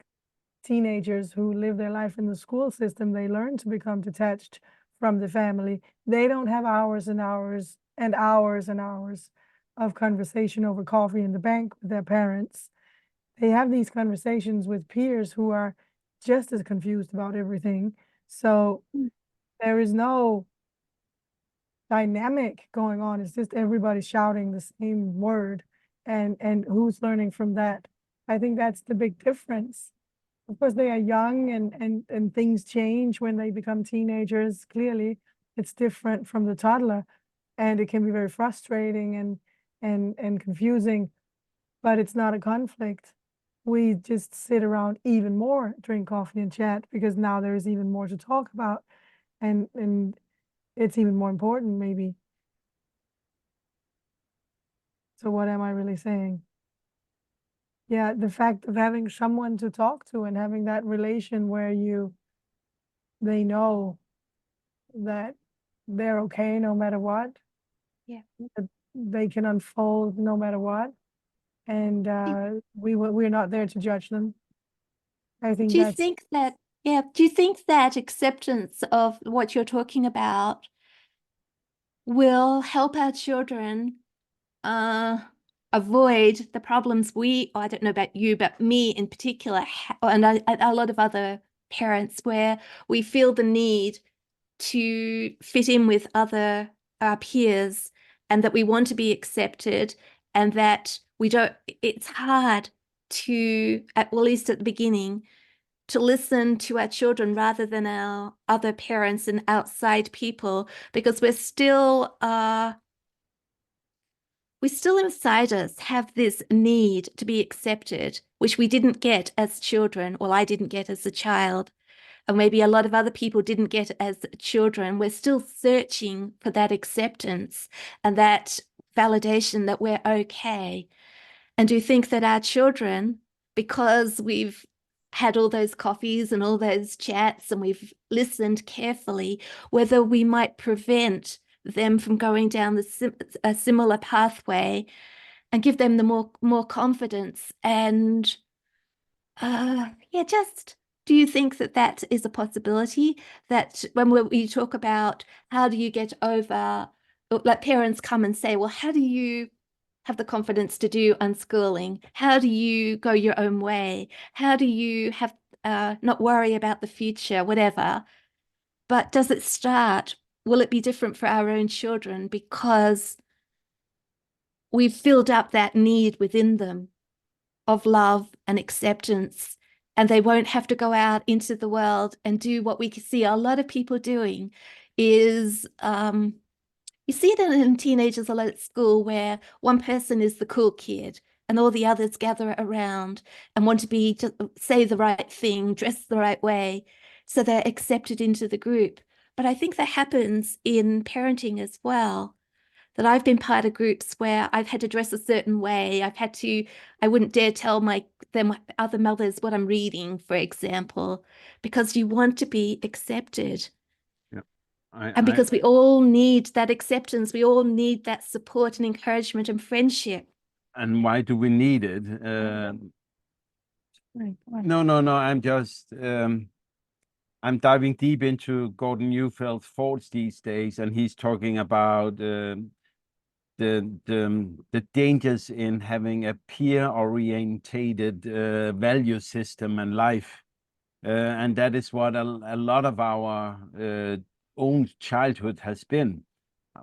teenagers who live their life in the school system, they learn to become detached from the family. They don't have hours and hours and hours and hours of conversation over coffee in the bank with their parents. They have these conversations with peers who are just as confused about everything. So there is no dynamic going on. It's just everybody shouting the same word and who's learning from that. I think that's the big difference. Of course, they are young and things change when they become teenagers. Clearly, it's different from the toddler, and it can be very frustrating and confusing, but it's not a conflict. We just sit around even more, drink coffee and chat because now there is even more to talk about, and it's even more important maybe. So what am I really saying? Yeah, the fact of having someone to talk to and having that relation where they know that they're okay no matter what. Yeah. That they can unfold no matter what. And we're not there to judge them. I think Do you that's think that, do you think that acceptance of what you're talking about will help our children avoid the problems I don't know about you, but me in particular, and a lot of other parents, where we feel the need to fit in with our peers and that we want to be accepted and that it's hard to, at least at the beginning, to listen to our children rather than our other parents and outside people, because we still inside us have this need to be accepted, which we didn't get as children. Well, I didn't get as a child, and maybe a lot of other people didn't get as children. We're still searching for that acceptance and that validation that we're okay. And do you think that our children, because we've had all those coffees and all those chats and we've listened carefully, whether we might prevent them from going down a similar pathway and give them the more confidence and just do you think that is a possibility, that when we talk about how do you get over, like parents come and say, well, how do you have the confidence to do unschooling? How do you go your own way? How do you have not worry about the future, whatever? But does it start? Will it be different for our own children because we've filled up that need within them of love and acceptance, and they won't have to go out into the world and do what we can see a lot of people doing is You see it in teenagers a lot at school, where one person is the cool kid and all the others gather around and want to be, just say the right thing, dress the right way, so they're accepted into the group. But I think that happens in parenting as well, that I've been part of groups where I've had to dress a certain way. I wouldn't dare tell them other mothers what I'm reading, for example, because you want to be accepted. Yeah. And because we all need that acceptance, we all need that support and encouragement and friendship. And why do we need it? No, I'm just I'm diving deep into Gordon Neufeld's thoughts these days, and he's talking about the dangers in having a peer-orientated value system and life. And that is what a lot of our own childhood has been.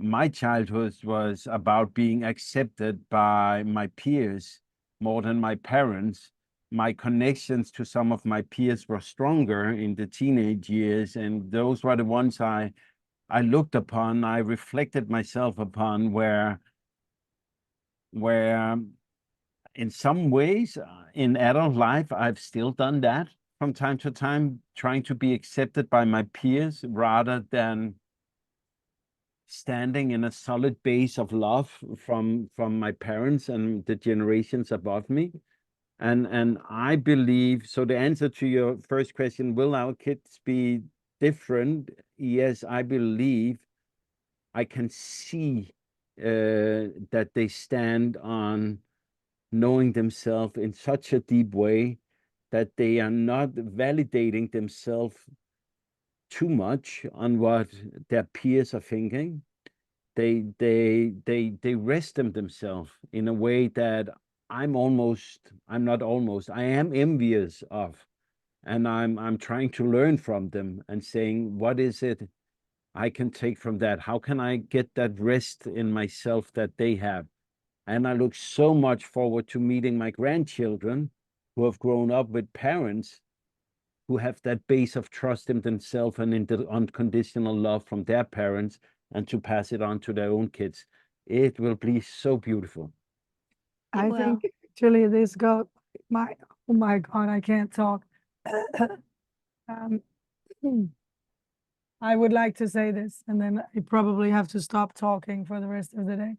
My childhood was about being accepted by my peers more than my parents. My connections to some of my peers were stronger in the teenage years, and those were the ones I looked upon, I reflected myself upon, where in some ways in adult life, I've still done that from time to time, trying to be accepted by my peers rather than standing in a solid base of love from my parents and the generations above me. And I believe, so the answer to your first question, will our kids be different? Yes, I believe I can see that they stand on knowing themselves in such a deep way that they are not validating themselves too much on what their peers are thinking. They rest themselves in a way that I am envious of, and I'm trying to learn from them and saying, what is it I can take from that? How can I get that rest in myself that they have? And I look so much forward to meeting my grandchildren who have grown up with parents who have that base of trust in themselves and in the unconditional love from their parents, and to pass it on to their own kids. It will be so beautiful. I think actually this oh my God, I can't talk. I would like to say this, and then I probably have to stop talking for the rest of the day.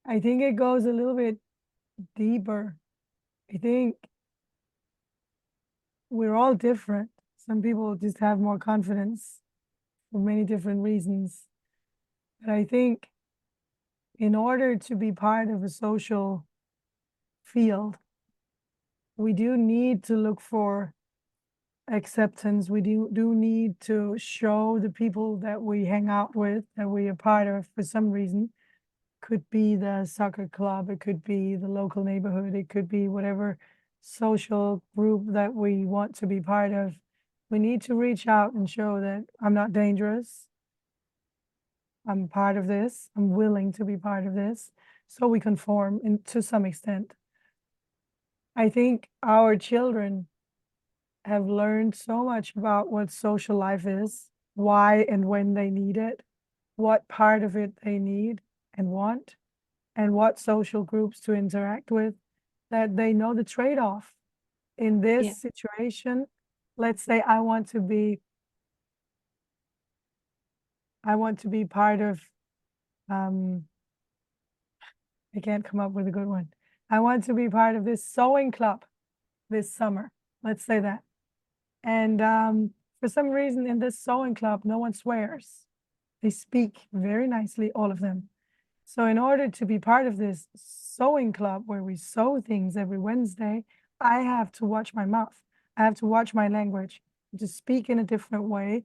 I think it goes a little bit deeper. I think we're all different. Some people just have more confidence for many different reasons. But I think in order to be part of a social field, we do need to look for acceptance. We do need to show the people that we hang out with, that we are part of for some reason. Could be the soccer club, it could be the local neighborhood, it could be whatever social group that we want to be part of. We need to reach out and show that I'm not dangerous. I'm part of this. I'm willing to be part of this. So we conform to some extent. I think our children have learned so much about what social life is, why and when they need it, what part of it they need and want, and what social groups to interact with, that they know the trade-off. In this situation, let's say I want to be part of, I can't come up with a good one. I want to be part of this sewing club this summer, let's say that. And for some reason in this sewing club, no one swears. They speak very nicely, all of them. So in order to be part of this sewing club where we sew things every Wednesday, I have to watch my mouth. I have to watch my language, to speak in a different way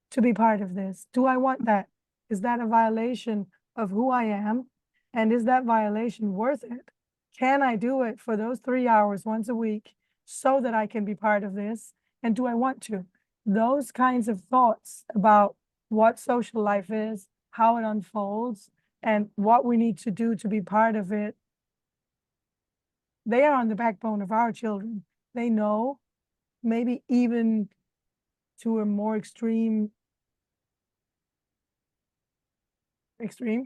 to be part of this. Do I want that? Is that a violation of who I am? And is that violation worth it? Can I do it for those 3 hours once a week so that I can be part of this? And do I want to? Those kinds of thoughts about what social life is, how it unfolds, and what we need to do to be part of it, they are on the backbone of our children. They know, maybe even to a more extreme extreme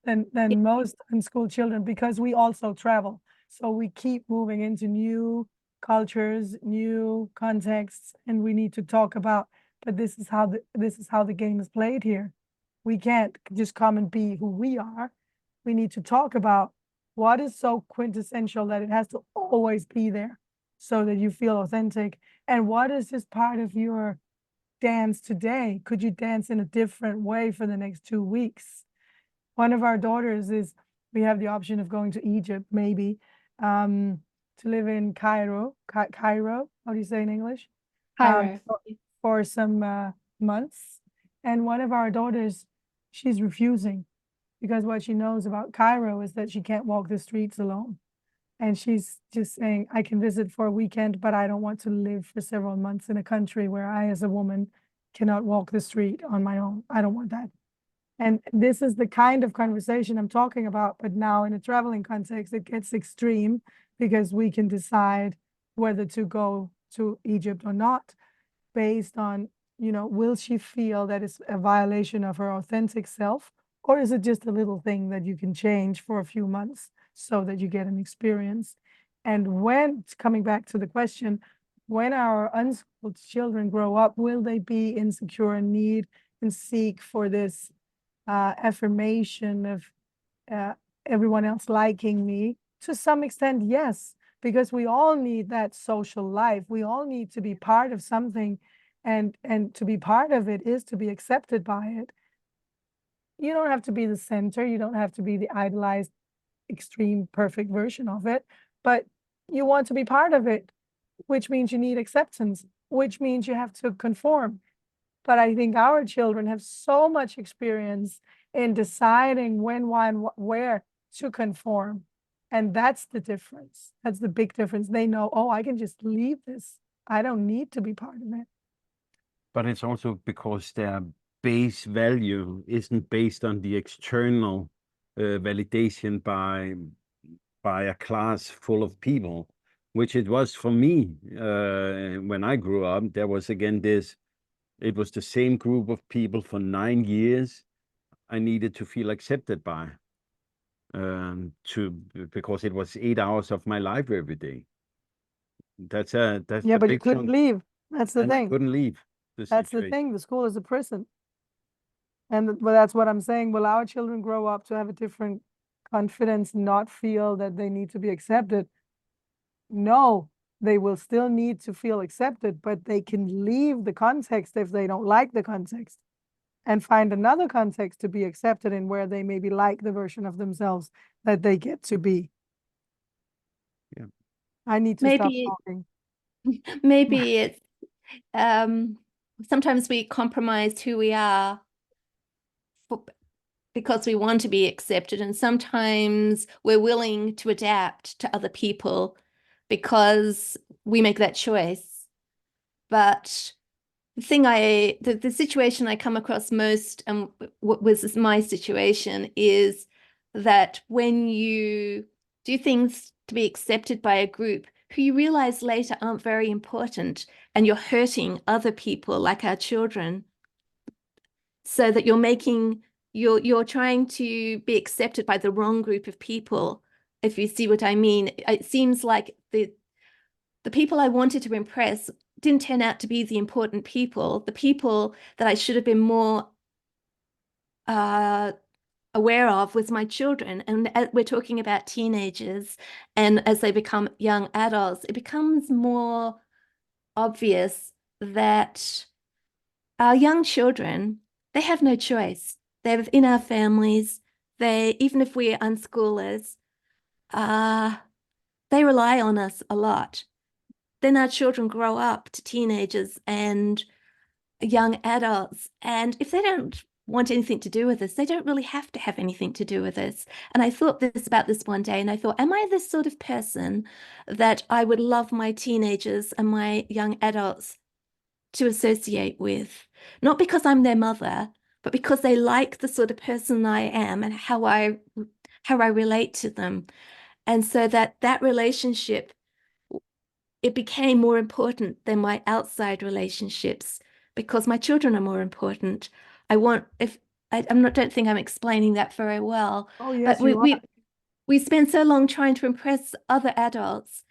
than most unschooled children, because we also travel. So we keep moving into new cultures, new contexts, and we need to talk about, but this is how the game is played here. We can't just come and be who we are. We need to talk about what is so quintessential that it has to always be there so that you feel authentic, and what is just part of your dance today. Could you dance in a different way for the next 2 weeks? One of our daughters we have the option of going to Egypt, maybe, to live in Cairo, how do you say in English? Cairo. For some months. And one of our daughters, she's refusing, because what she knows about Cairo is that she can't walk the streets alone. And she's just saying, I can visit for a weekend, but I don't want to live for several months in a country where I, as a woman, cannot walk the street on my own. I don't want that. And this is the kind of conversation I'm talking about, but now in a traveling context, it gets extreme, because we can decide whether to go to Egypt or not based on, will she feel that it's a violation of her authentic self, or is it just a little thing that you can change for a few months so that you get an experience? And when, coming back to the question, when our unschooled children grow up, will they be insecure and need and seek for this affirmation of everyone else liking me? To some extent, yes, because we all need that social life. We all need to be part of something, and to be part of it is to be accepted by it. You don't have to be the center. You don't have to be the idolized, extreme, perfect version of it, but you want to be part of it, which means you need acceptance, which means you have to conform. But I think our children have so much experience in deciding when, why, and where to conform. And that's the difference. That's the big difference. They know, oh, I can just leave this. I don't need to be part of it. But it's also because their base value isn't based on the external validation by a class full of people, which it was for me when I grew up. There was again it was the same group of people for 9 years I needed to feel accepted by, because it was 8 hours of my life every day. That's Yeah, the but you big couldn't chunk. leave. That's the And I thing. couldn't leave the That's the situation. thing. The school is a prison. And but that's what I'm saying. Will our children grow up to have a different confidence, not feel that they need to be accepted? No, they will still need to feel accepted, but they can leave the context if they don't like the context, and find another context to be accepted in, where they maybe like the version of themselves that they get to be. Yeah. I need to stop talking. Maybe it's sometimes we compromise who we are because we want to be accepted, and sometimes we're willing to adapt to other people because we make that choice. But the situation I come across most, and what was my situation, is that when you do things to be accepted by a group who you realize later aren't very important, and you're hurting other people like our children, so that you're trying to be accepted by the wrong group of people, if you see what I mean. It seems like the people I wanted to impress didn't turn out to be the important people. The people that I should have been more aware of was my children. And we're talking about teenagers, and as they become young adults, it becomes more obvious that our young children, they have no choice. They're in our families. Even if we're unschoolers, they rely on us a lot. Then our children grow up to teenagers and young adults, and if they don't want anything to do with us, they don't really have to have anything to do with us. And I thought about this one day, and I thought, am I this sort of person that I would love my teenagers and my young adults to associate with? Not because I'm their mother, but because they like the sort of person I am and how I relate to them. And so that relationship, it became more important than my outside relationships, because my children are more important. don't think I'm explaining that very well. Oh, yes, But you are. we spend so long trying to impress other adults.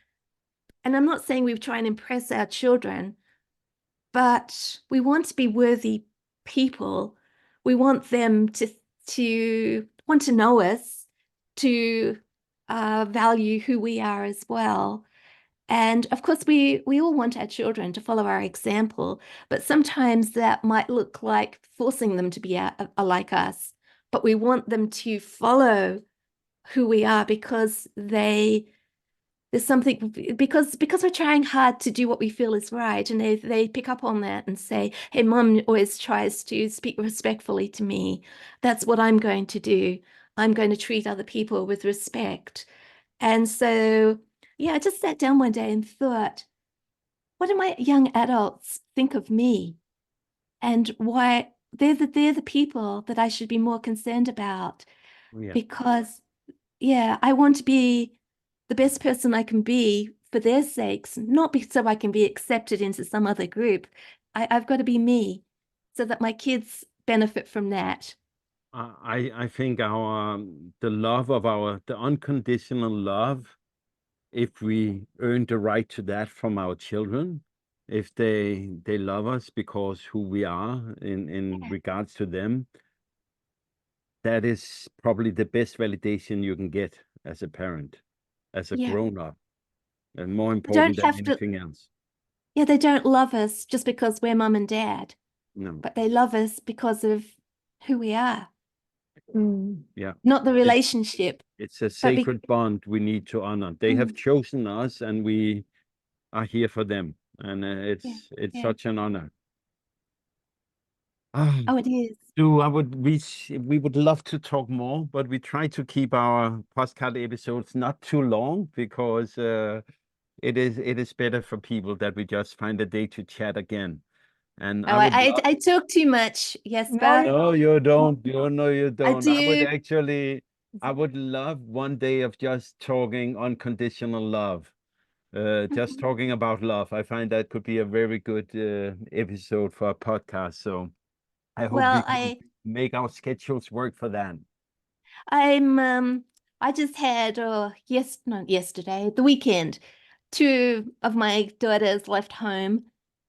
And I'm not saying we try and impress our children, but we want to be worthy people. We want them to want to know us, to value who we are as well. And of course, we all want our children to follow our example, but sometimes that might look like forcing them to be like us. But we want them to follow who we are because there's something because we're trying hard to do what we feel is right, and they pick up on that and say, "Hey, Mum always tries to speak respectfully to me. That's what I'm going to do. I'm going to treat other people with respect." And so, yeah, I just sat down one day and thought, what do my young adults think of me, and why they're the people that I should be more concerned about? Yeah. Because, yeah, I want to be the best person I can be for their sakes, not so I can be accepted into some other group. I've got to be me so that my kids benefit from that. I think the love of the unconditional love, if we earn the right to that from our children, if they love us because who we are in regards to them, that is probably the best validation you can get as a parent, as a Yeah. grown up, and more They important don't than have to, anything else. yeah, they don't love us just because we're mum and dad, No, but they love us because of who we are, yeah, not the it's relationship. it's a But sacred bond we need to honor. They have chosen us, and we are here for them, and yeah, it's yeah. such an honor. Ah, Oh, it is. we would love to talk more, but we try to keep our podcast episodes not too long because it is better for people that we just find a day to chat again. And Oh, I would love. I talk too much, No, Jesper. you No, you don't. You know, you I don't. do. I would love one day of just talking unconditional love. Just talking about love. I find that could be a very good episode for a podcast. So I hope we Well, can make our schedules work for that. I just had not yesterday, the weekend, two of my daughters left home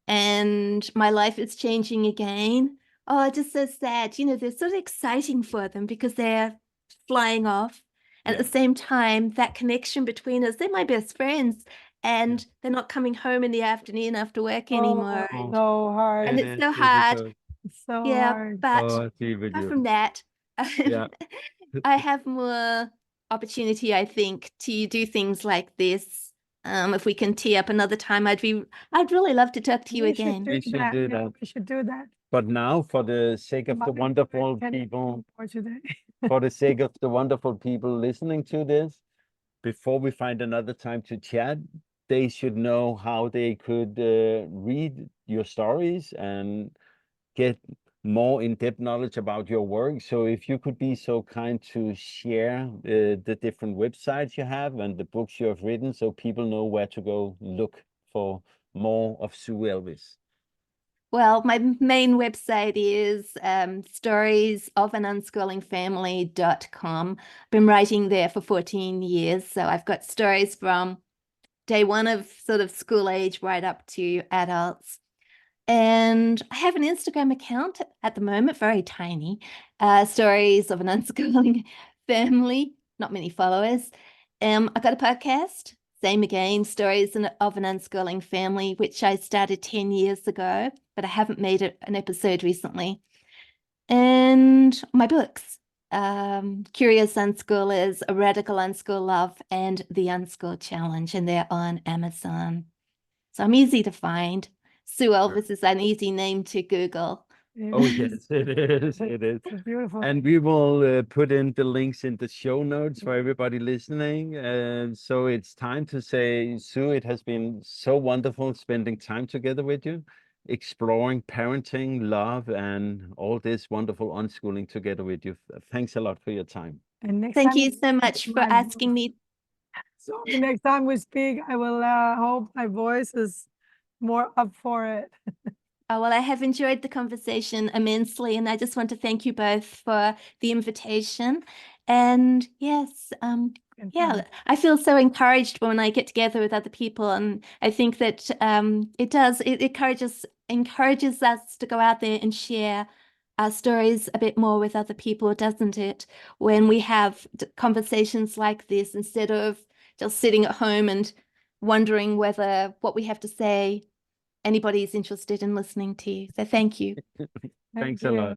and my life is changing again. Oh, just so sad. You know, they're sort of exciting for them because they're flying off. And Yeah. at the same time, that connection between us, they're my best friends, and they're not coming home in the afternoon after work anymore. oh, so hard. And It it's is so hard. difficult. It's so Yeah, hard. but Oh, I see with apart you. from that, Yeah. I have more opportunity, I think, to do things like this. If we can tee up another time, I'd really love to talk to you We should again. do We should that. do Yeah, that. we should do that. But now, for the sake of the But wonderful can people, for today. for the sake of the wonderful people listening to this, before we find another time to chat, they should know how they could read your stories and get more in-depth knowledge about your work. So if you could be so kind to share the different websites you have and the books you have written, so people know where to go look for more of Sue Elvis. Well, my main website is storiesofanunschooling.family.com. I've been writing there for 14 years, so I've got stories from day one of sort of school age right up to adults. And I have an Instagram account at the moment, very tiny, Stories of an Unschooling Family, not many followers. I've got a podcast, same again, Stories of an Unschooling Family, which I started 10 years ago, but I haven't made an episode recently. And my books, Curious Unschoolers, A Radical Unschool Love, and The Unschool Challenge, and they're on Amazon. So I'm easy to find. Sue Elvis is an easy name to Google. Oh, yes, it is. It is. It's beautiful. And we will put in the links in the show notes for everybody listening. And so it's time to say, Sue, it has been so wonderful spending time together with you, exploring parenting, love, and all this wonderful unschooling together with you. Thanks a lot for your time. And next Thank time you so much for my asking me. So next time we speak, I will hope my voice is more up for it. Oh, well, I have enjoyed the conversation immensely, and I just want to thank you both for the invitation. And yes, yeah, I feel so encouraged when I get together with other people, and I think that it encourages us to go out there and share our stories a bit more with other people, doesn't it? When we have conversations like this, instead of just sitting at home and wondering whether what we have to say anybody is interested in listening to you. So thank you. Thanks a lot.